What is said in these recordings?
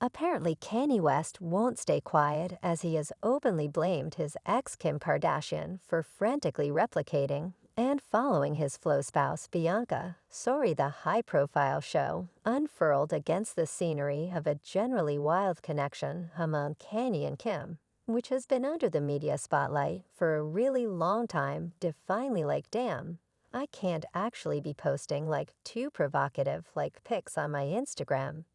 Apparently, Kanye West won't stay quiet as he has openly blamed his ex Kim Kardashian for frantically replicating and following his Flo spouse Bianca Censori. The high-profile show unfurled against the scenery of a generally wild connection among Kanye and Kim, which has been under the media spotlight for a really long time, definitely like, damn, I can't actually be posting like too provocative like pics on my Instagram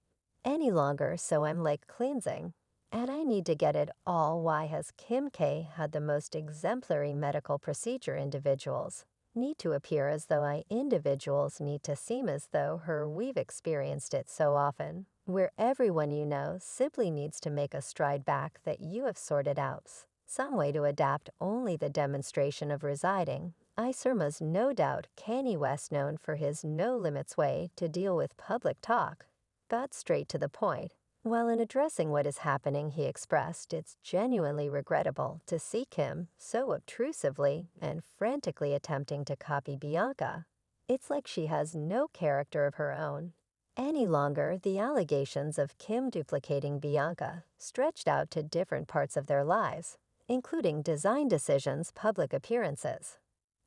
any longer, so I'm like cleansing. And I need to get it all. Why has Kim K had the most exemplary medical procedure? Individuals need to appear as though individuals need to seem as though her. We've experienced it so often, where everyone you know simply needs to make a stride back that you have sorted out some way to adapt only the demonstration of residing. I surmise no doubt Kanye West, known for his no limits way to deal with public talk, got straight to the point. While in addressing what is happening, he expressed it's genuinely regrettable to see Kim so obtrusively and frantically attempting to copy Bianca. It's like she has no character of her own any longer. The allegations of Kim duplicating Bianca stretched out to different parts of their lives, including design decisions, public appearances,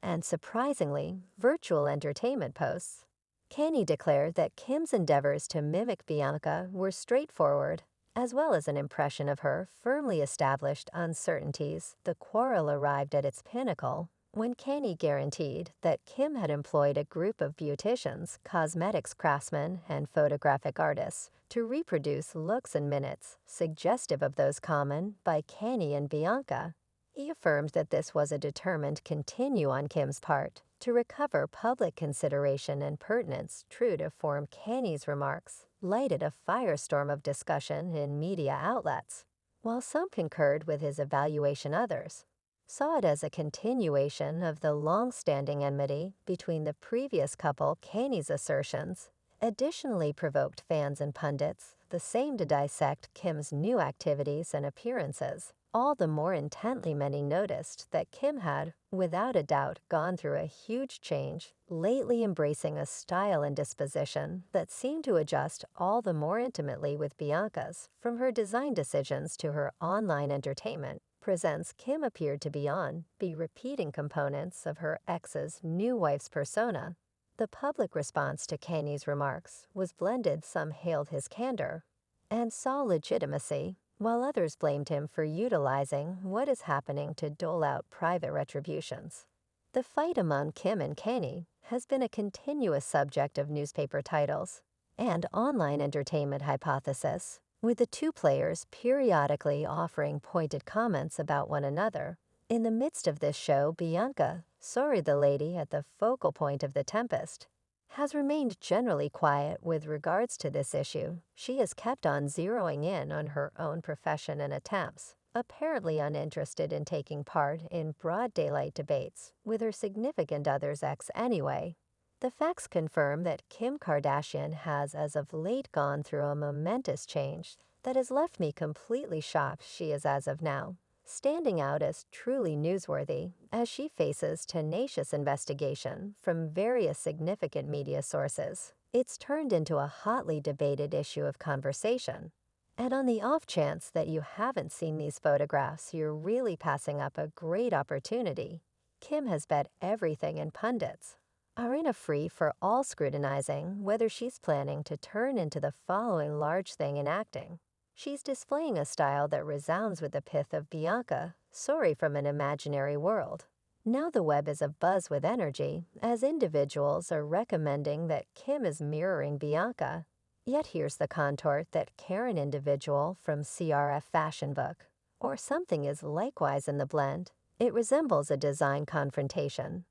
and surprisingly, virtual entertainment posts. Kanye declared that Kim's endeavors to mimic Bianca were straightforward, as well as an impression of her firmly established uncertainties. The quarrel arrived at its pinnacle when Kanye guaranteed that Kim had employed a group of beauticians, cosmetics craftsmen, and photographic artists to reproduce looks in minutes suggestive of those common by Kanye and Bianca. He affirmed that this was a determined continue on Kim's part to recover public consideration and pertinence. True to form, Kanye's remarks lighted a firestorm of discussion in media outlets. While some concurred with his evaluation, others saw it as a continuation of the long-standing enmity between the previous couple. Kanye's assertions additionally provoked fans and pundits the same to dissect Kim's new activities and appearances. All the more intently, many noticed that Kim had, without a doubt, gone through a huge change lately, embracing a style and disposition that seemed to adjust all the more intimately with Bianca's. From her design decisions to her online entertainment presence, Kim appeared to be repeating components of her ex's new wife's persona. The public response to Kanye's remarks was blended. Some hailed his candor and saw legitimacy, while others blamed him for utilizing what is happening to dole out private retributions. The fight among Kim and Kanye has been a continuous subject of newspaper titles and online entertainment hypothesis, with the two players periodically offering pointed comments about one another. In the midst of this show, Bianca Censori, the lady at the focal point of the tempest, has remained generally quiet with regards to this issue. She has kept on zeroing in on her own profession and attempts, apparently uninterested in taking part in broad daylight debates with her significant other's ex anyway. The facts confirm that Kim Kardashian has as of late gone through a momentous change that has left me completely shocked. She is as of now standing out as truly newsworthy as she faces tenacious investigation from various significant media sources. It's turned into a hotly debated issue of conversation. And on the off chance that you haven't seen these photographs, you're really passing up a great opportunity. Kim has bet everything, and pundits are in a free-for-all scrutinizing whether she's planning to turn into the following large thing in acting. She's displaying a style that resounds with the pith of Bianca Censori from an imaginary world. Now the web is abuzz with energy, as individuals are recommending that Kim is mirroring Bianca. Yet here's the contort that Karen individual from CRF Fashion Book, or something, is likewise in the blend. It resembles a design confrontation.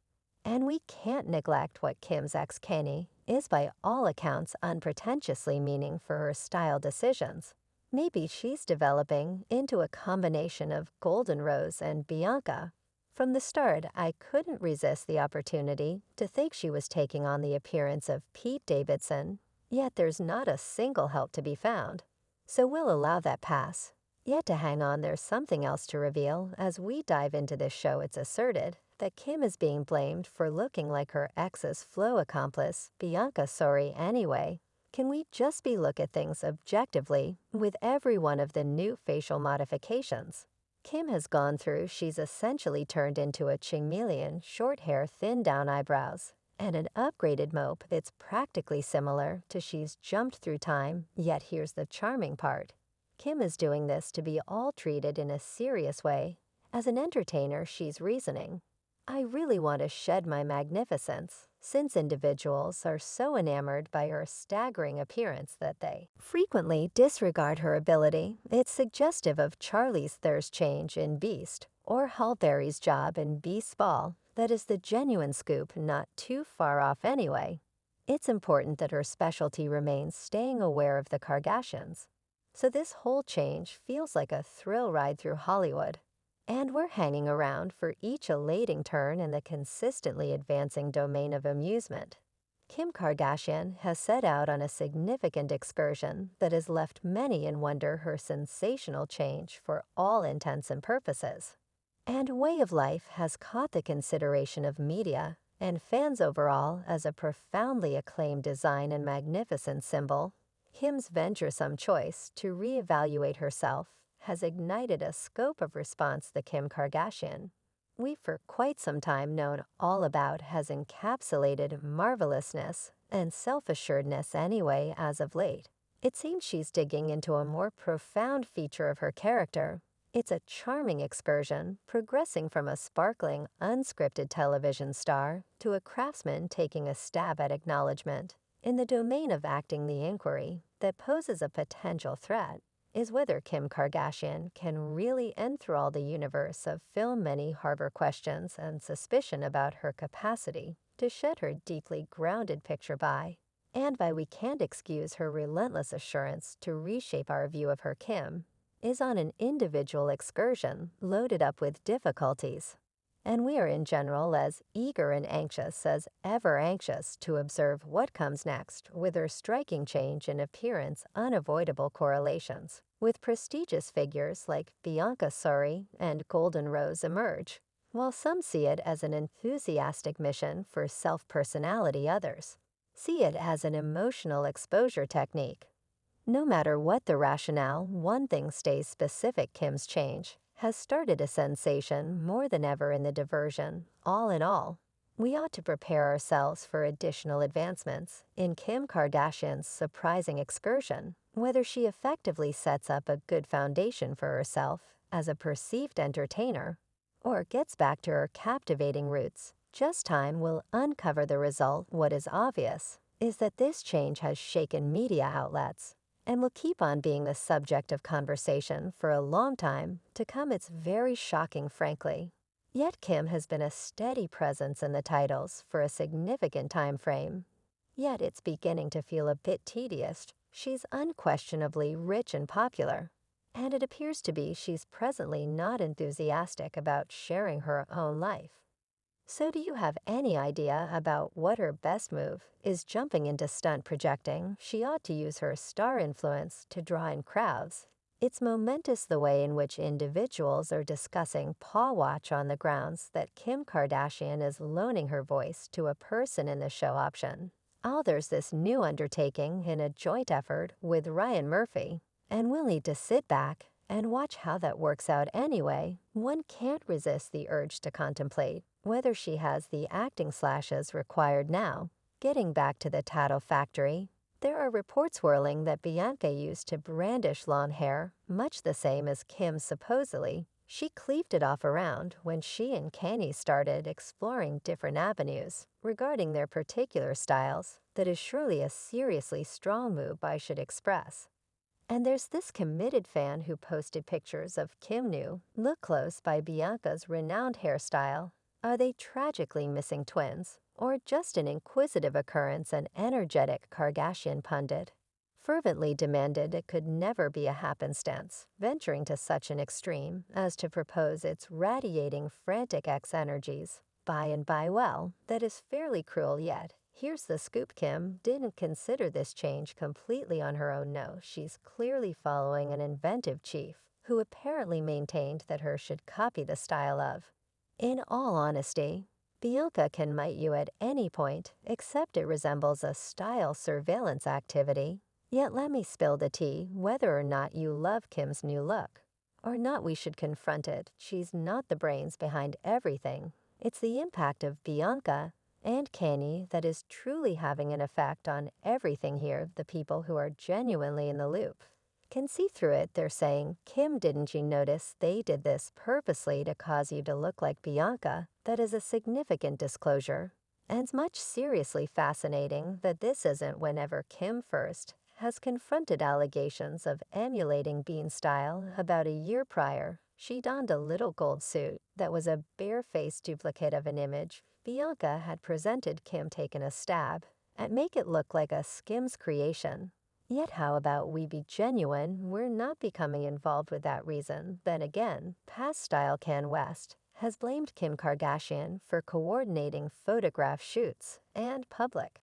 And we can't neglect what Kim's ex Kanye is by all accounts unpretentiously meaning for her style decisions. Maybe she's developing into a combination of Golden Rose and Bianca. From the start, I couldn't resist the opportunity to think she was taking on the appearance of Pete Davidson, yet there's not a single help to be found. So we'll allow that pass. Yet to hang on, there's something else to reveal. As we dive into this show, it's asserted that Kim is being blamed for looking like her ex's Flo accomplice, Bianca Censori anyway. Can we just look at things objectively with every one of the new facial modifications Kim has gone through? She's essentially turned into a chameleon, short hair, thin down eyebrows, and an upgraded mope that's practically similar to she's jumped through time. Yet here's the charming part. Kim is doing this to be all treated in a serious way. As an entertainer, she's reasoning, I really want to shed my magnificence, since individuals are so enamored by her staggering appearance that they frequently disregard her ability. It's suggestive of Charlize Theron's change in Beast, or Halle Berry's job in Beast's Ball. That is the genuine scoop, not too far off anyway. It's important that her specialty remains staying aware of the Kardashians. So this whole change feels like a thrill ride through Hollywood. And we're hanging around for each elating turn in the consistently advancing domain of amusement. Kim Kardashian has set out on a significant excursion that has left many in wonder her sensational change for all intents and purposes. And way of life has caught the consideration of media and fans overall as a profoundly acclaimed design and magnificent symbol. Kim's venturesome choice to reevaluate herself has ignited a scope of response the Kim Kardashian we've for quite some time known all about has encapsulated marvelousness and self-assuredness anyway. As of late, it seems she's digging into a more profound feature of her character. It's a charming excursion, progressing from a sparkling, unscripted television star to a craftsman taking a stab at acknowledgement. In the domain of acting, the inquiry that poses a potential threat is whether Kim Kardashian can really enthrall the universe of film. Many harbor questions and suspicion about her capacity to shed her deeply grounded picture by we can't excuse her relentless assurance to reshape our view of her. Kim is on an individual excursion loaded up with difficulties, and we are in general as eager and anxious as ever, anxious to observe what comes next. With her striking change in appearance, unavoidable correlations with prestigious figures like Bianca Censori and Golden Rose emerge. While some see it as an enthusiastic mission for self-personality, others see it as an emotional exposure technique. No matter what the rationale, one thing stays specific: Kim's change has started a sensation more than ever in the diversion. All in all, we ought to prepare ourselves for additional advancements in Kim Kardashian's surprising excursion. Whether she effectively sets up a good foundation for herself as a perceived entertainer or gets back to her captivating roots, just time will uncover the result. What is obvious is that this change has shaken media outlets and will keep on being the subject of conversation for a long time to come. It's very shocking, frankly. Yet Kim has been a steady presence in the titles for a significant time frame. Yet it's beginning to feel a bit tedious. She's unquestionably rich and popular, and it appears to be she's presently not enthusiastic about sharing her own life. So do you have any idea about what her best move is? Jumping into stunt projecting. She ought to use her star influence to draw in crowds. It's momentous the way in which individuals are discussing paw watch on the grounds that Kim Kardashian is loaning her voice to a person in the show option. There's this new undertaking in a joint effort with Ryan Murphy, and we'll need to sit back and watch how that works out anyway. One can't resist the urge to contemplate whether she has the acting slashes required now. Getting back to the tattoo factory, there are reports whirling that Bianca used to brandish long hair, much the same as Kim supposedly. She cleaved it off around when she and Kanye started exploring different avenues regarding their particular styles. That is surely a seriously strong move, I should express. And there's this committed fan who posted pictures of Kim new look close by Bianca's renowned hairstyle. Are they tragically missing twins, or just an inquisitive occurrence? An energetic Kardashian pundit fervently demanded it could never be a happenstance, venturing to such an extreme as to propose its radiating frantic X energies. By and by, well, that is fairly cruel, yet here's the scoop: Kim didn't consider this change completely on her own. No, she's clearly following an inventive chief who apparently maintained that her should copy the style of. In all honesty, Bianca can mite you at any point, except it resembles a style surveillance activity. Yet let me spill the tea whether or not you love Kim's new look. Or not, we should confront it. She's not the brains behind everything. It's the impact of Bianca and Kanye that is truly having an effect on everything here. The people who are genuinely in the loop can see through it. They're saying, Kim, didn't you notice they did this purposely to cause you to look like Bianca? That is a significant disclosure. And it's much seriously fascinating that this isn't whenever Kim first has confronted allegations of emulating Bean's style about a year prior. She donned a little gold suit that was a bare-faced duplicate of an image Bianca had presented Kim taken a stab at make it look like a Skims creation. Yet how about we be genuine? We're not becoming involved with that reason. Then again, past style Kanye West has blamed Kim Kardashian for coordinating photograph shoots and public